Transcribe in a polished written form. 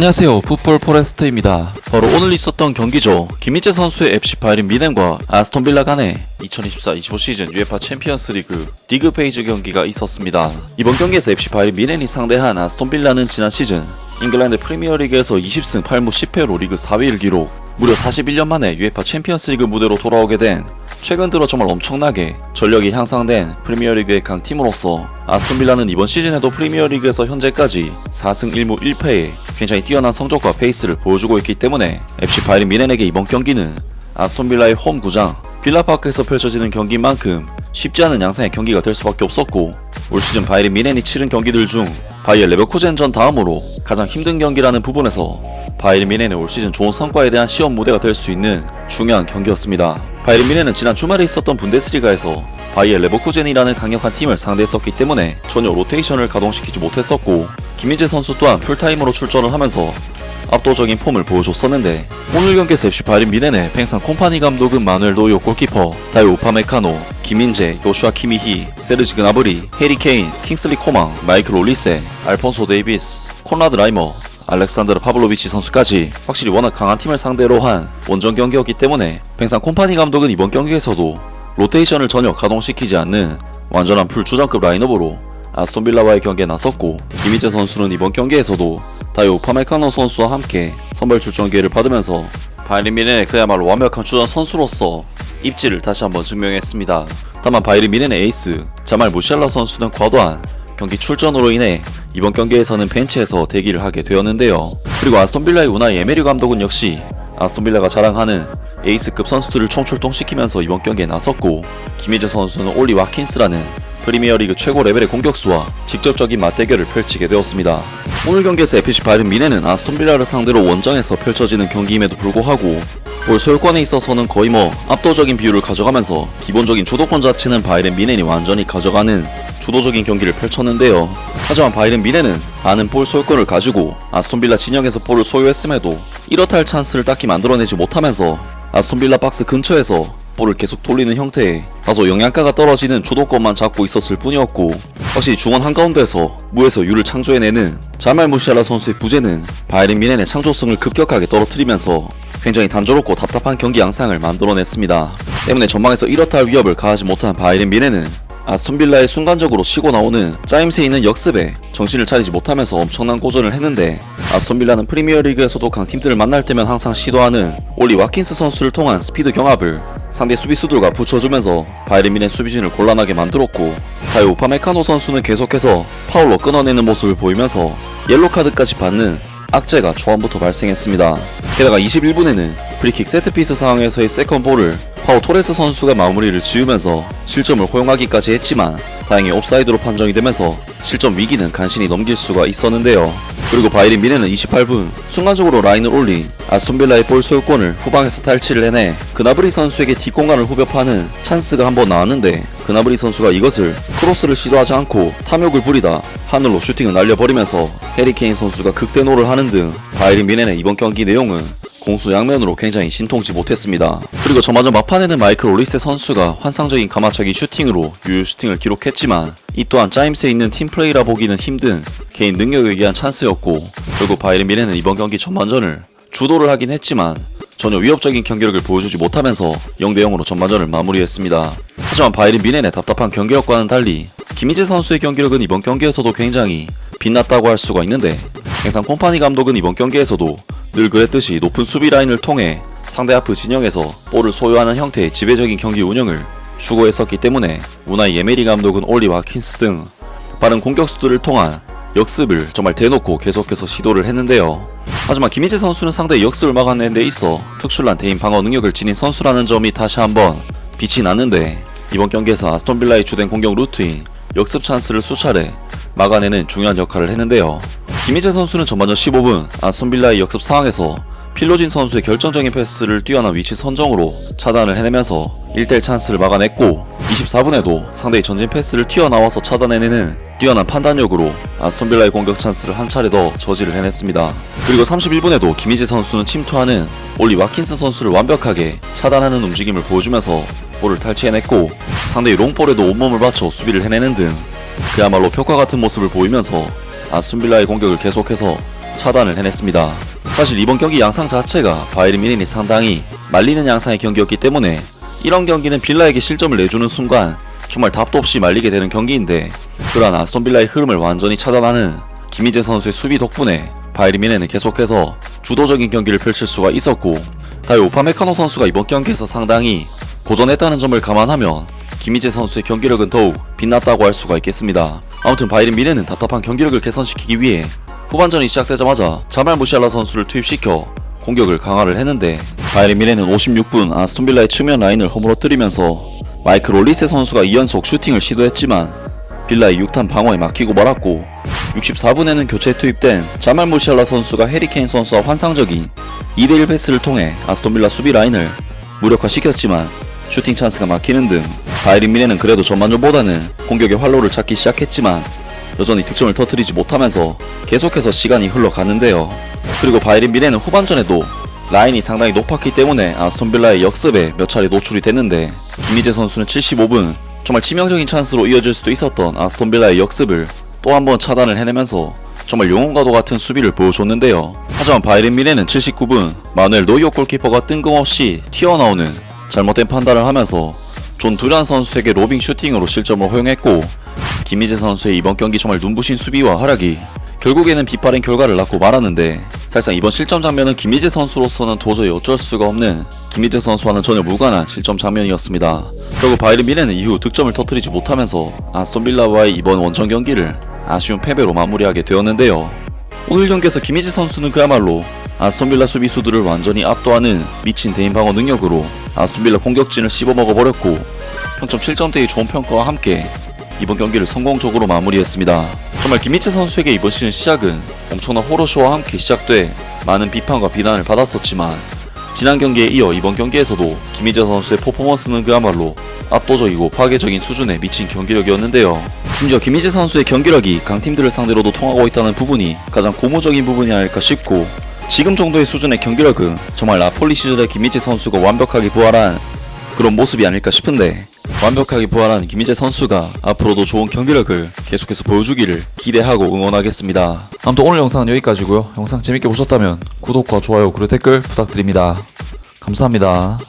안녕하세요, 풋볼 포레스트입니다. 바로 오늘 있었던 경기죠. 김민재 선수의 FC 바이에른 뮌헨과 아스톤 빌라 간의 2024-25 시즌 UEFA 챔피언스 리그 페이지 경기가 있었습니다. 이번 경기에서 FC 바이에른 뮌헨이 상대한 아스톤 빌라는 지난 시즌 잉글랜드 프리미어리그에서 20승 8무 10패로 리그 4위를 기록, 무려 41년 만에 UEFA 챔피언스 리그 무대로 돌아오게 된 최근 들어 정말 엄청나게 전력이 향상된 프리미어리그의 강팀으로서 아스톤 빌라는 이번 시즌에도 프리미어리그에서 현재까지 4승 1무 1패의 굉장히 뛰어난 성적과 페이스를 보여주고 있기 때문에 FC 바이에른 뮌헨에게 이번 경기는 아스톤 빌라의 홈 구장 빌라파크에서 펼쳐지는 경기인 만큼 쉽지 않은 양상의 경기가 될 수밖에 없었고, 올 시즌 바이에른 뮌헨이 치른 경기들 중 바이에른 레버쿠젠전 다음으로 가장 힘든 경기라는 부분에서 바이에른 뮌헨의 올 시즌 좋은 성과에 대한 시험 무대가 될 수 있는 중요한 경기였습니다. 바이에른 뮌헨은 지난 주말에 있었던 분데스리가에서 바이에른 레버쿠젠이라는 강력한 팀을 상대했었기 때문에 전혀 로테이션을 가동시키지 못했었고, 김민재 선수 또한 풀타임으로 출전을 하면서 압도적인 폼을 보여줬었는데, 오늘 경기에서 FC 바이에른 뮌헨의 팽상 콤파니 감독은 마누엘 노이어 골키퍼, 다요 우파메카노, 김민재, 요슈아 키미히, 세르지 그나브리, 해리 케인, 킹슬리 코망, 마이클 올리세, 알폰소 데이비스, 콘라드 라이머, 알렉산드르 파블로비치 선수까지 확실히 워낙 강한 팀을 상대로 한 원정 경기였기 때문에 팽상 콤파니 감독은 이번 경기에서도 로테이션을 전혀 가동시키지 않는 완전한 풀주전급 라인업으로 아스톤 빌라와의 경기에 나섰고, 김민재 선수는 이번 경기에서도 다요 우파메카노 선수와 함께 선발 출전 기회를 받으면서 바이에른 뮌헨의 그야말로 완벽한 주전 선수로서 입지를 다시 한번 증명했습니다. 다만 바이에른 뮌헨의 에이스 자말 무시알라 선수는 과도한 경기 출전으로 인해 이번 경기에서는 벤치에서 대기를 하게 되었는데요. 그리고 아스톤 빌라의 우나이 에메리 감독은 역시 아스톤 빌라가 자랑하는 에이스급 선수들을 총출동시키면서 이번 경기에 나섰고, 김민재 선수는 올리 와킨스라는 프리미어리그 최고 레벨의 공격수와 직접적인 맞대결을 펼치게 되었습니다. 오늘 경기에서 FC 바이에른 뮌헨은 아스톤 빌라를 상대로 원정에서 펼쳐지는 경기임에도 불구하고 볼 소유권에 있어서는 거의 압도적인 비율을 가져가면서 기본적인 주도권 자체는 바이에른 뮌헨이 완전히 가져가는 주도적인 경기를 펼쳤는데요. 하지만 바이에른 뮌헨은 많은 볼 소유권을 가지고 아스톤 빌라 진영에서 볼을 소유했음에도 이렇다 할 찬스를 딱히 만들어내지 못하면서 아스톤 빌라 박스 근처에서 볼을 계속 돌리는 형태의 다소 영양가가 떨어지는 주도권만 잡고 있었을 뿐이었고, 확실히 중원 한가운데서 무에서 유를 창조해내는 자말 무시알라 선수의 부재는 바이에른 뮌헨의 창조성을 급격하게 떨어뜨리면서 굉장히 단조롭고 답답한 경기 양상을 만들어냈습니다. 때문에 전방에서 이렇다 할 위협을 가하지 못한 바이에른 뮌헨은 아스톤 빌라의 순간적으로 치고 나오는 짜임새 있는 역습에 정신을 차리지 못하면서 엄청난 고전을 했는데, 아스톤 빌라는 프리미어리그에서도 강팀들을 만날 때면 항상 시도하는 올리 와킨스 선수를 통한 스피드 경합을 상대 수비수들과 붙여주면서 바이에른 뮌헨 수비진을 곤란하게 만들었고, 다요 우파메카노 선수는 계속해서 파울로 끊어내는 모습을 보이면서 옐로카드까지 받는 악재가 초반부터 발생했습니다. 게다가 21분에는 프리킥 세트피스 상황에서의 세컨볼을 파우 토레스 선수가 마무리를 지으면서 실점을 허용하기까지 했지만 다행히 옵사이드로 판정이 되면서 실점 위기는 간신히 넘길 수가 있었는데요. 그리고 바이에른 뮌헨은 28분 순간적으로 라인을 올린 아스톤 빌라의 볼 소유권을 후방에서 탈취를 해내 그나브리 선수에게 뒷공간을 후벼 파는 찬스가 한번 나왔는데, 그나브리 선수가 이것을 크로스를 시도하지 않고 탐욕을 부리다 하늘로 슈팅을 날려버리면서 해리 케인 선수가 극대노를 하는 등 바이에른 뮌헨의 이번 경기 내용은 공수 양면으로 굉장히 신통치 못했습니다. 그리고 전반전 막판에는 마이클 올리세 선수가 환상적인 가마차기 슈팅으로 유효 슈팅을 기록했지만, 이 또한 짜임새 있는 팀플레이라 보기는 힘든 개인 능력에 의한 찬스였고, 결국 바이에른 뮌헨은 이번 경기 전반전을 주도를 하긴 했지만 전혀 위협적인 경기력을 보여주지 못하면서 0대0으로 전반전을 마무리했습니다. 하지만 바이에른 뮌헨의 답답한 경기력과는 달리 김민재 선수의 경기력은 이번 경기에서도 굉장히 빛났다고 할 수가 있는데, 팽상 콤파니 감독은 이번 경기에서도 늘 그랬듯이 높은 수비 라인을 통해 상대 하프 진영에서 볼을 소유하는 형태의 지배적인 경기 운영을 추구했었기 때문에 우나이 에메리 감독은 올리 와킨스 등 빠른 공격수들을 통한 역습을 정말 대놓고 계속해서 시도를 했는데요. 하지만 김민재 선수는 상대의 역습을 막아내는 데 있어 특출난 대인 방어 능력을 지닌 선수라는 점이 다시 한번 빛이 났는데, 이번 경기에서 아스톤 빌라의 주된 공격 루트인 역습 찬스를 수차례 막아내는 중요한 역할을 했는데요. 김민재 선수는 전반전 15분 아스톤 빌라의 역습 상황에서 필로진 선수의 결정적인 패스를 뛰어난 위치 선정으로 차단을 해내면서 1대1 찬스를 막아냈고, 24분에도 상대의 전진 패스를 튀어나와서 차단해내는 뛰어난 판단력으로 아스톤 빌라의 공격 찬스를 한 차례 더 저지를 해냈습니다. 그리고 31분에도 김민재 선수는 침투하는 올리 와킨스 선수를 완벽하게 차단하는 움직임을 보여주면서 볼을 탈취해냈고, 상대의 롱볼에도 온몸을 바쳐 수비를 해내는 등 그야말로 벽과 같은 모습을 보이면서 아스톤 빌라의 공격을 계속해서 차단을 해냈습니다. 사실 이번 경기 양상 자체가 바이에른 뮌헨이 상당히 말리는 양상의 경기였기 때문에 이런 경기는 빌라에게 실점을 내주는 순간 정말 답도 없이 말리게 되는 경기인데, 그러한 아스톤 빌라의 흐름을 완전히 차단하는 김희재 선수의 수비 덕분에 바이에른 뮌헨은 계속해서 주도적인 경기를 펼칠 수가 있었고, 다이 우파메카노 선수가 이번 경기에서 상당히 고전했다는 점을 감안하면 김희재 선수의 경기력은 더욱 빛났다고 할 수가 있겠습니다. 아무튼 바이에른 뮌헨은 답답한 경기력을 개선시키기 위해 후반전이 시작되자마자 자말 무시알라 선수를 투입시켜 공격을 강화를 했는데, 바이에른 뮌헨은 56분 아스톤 빌라의 측면 라인을 허물어뜨리면서 마이클 올리세 선수가 2연속 슈팅을 시도했지만 빌라의 6탄 방어에 막히고 말았고, 64분에는 교체 투입된 자말 무시알라 선수가 해리케인 선수와 환상적인 2대1 패스를 통해 아스톤 빌라 수비 라인을 무력화시켰지만 슈팅 찬스가 막히는 등 바이에른 뮌헨은 그래도 전반전보다는 공격의 활로를 찾기 시작했지만 여전히 득점을 터뜨리지 못하면서 계속해서 시간이 흘러가는데요. 그리고 바이에른 뮌헨은 후반전에도 라인이 상당히 높았기 때문에 아스톤 빌라의 역습에 몇 차례 노출이 됐는데, 김희재 선수는 75분 정말 치명적인 찬스로 이어질 수도 있었던 아스톤 빌라의 역습을 또 한 번 차단을 해내면서 정말 영혼과도 같은 수비를 보여줬는데요. 하지만 바이에른 뮌헨은 79분 마누엘 노이어 골키퍼가 뜬금없이 튀어나오는 잘못된 판단을 하면서 존 두란 선수에게 로빙 슈팅으로 실점을 허용했고, 김희재 선수의 이번 경기 정말 눈부신 수비와 활약이 결국에는 비파른 결과를 낳고 말았는데, 사실상 이번 실점 장면은 김희재 선수로서는 도저히 어쩔 수가 없는, 김희재 선수와는 전혀 무관한 실점 장면이었습니다. 결국 바이에른 뮌헨은 이후 득점을 터뜨리지 못하면서 아스톤 빌라와의 이번 원정 경기를 아쉬운 패배로 마무리하게 되었는데요. 오늘 경기에서 김희재 선수는 그야말로 아스톤 빌라 수비수들을 완전히 압도하는 미친 대인 방어 능력으로 아스톤 빌라 공격진을 씹어먹어버렸고, 평점 7점대의 좋은 평가와 함께 이번 경기를 성공적으로 마무리했습니다. 정말 김희재 선수에게 이번 시즌 시작은 엄청난 호러쇼와 함께 시작돼 많은 비판과 비난을 받았었지만, 지난 경기에 이어 이번 경기에서도 김희재 선수의 퍼포먼스는 그야말로 압도적이고 파괴적인 수준의 미친 경기력이었는데요. 심지어 김희재 선수의 경기력이 강팀들을 상대로도 통하고 있다는 부분이 가장 고무적인 부분이 아닐까 싶고, 지금 정도의 수준의 경기력은 정말 나폴리 시절의 김희재 선수가 완벽하게 부활한 그런 모습이 아닐까 싶은데, 완벽하게 부활한 김희재 선수가 앞으로도 좋은 경기력을 계속해서 보여주기를 기대하고 응원하겠습니다. 아무튼 오늘 영상은 여기까지고요. 영상 재밌게 보셨다면 구독과 좋아요 그리고 댓글 부탁드립니다. 감사합니다.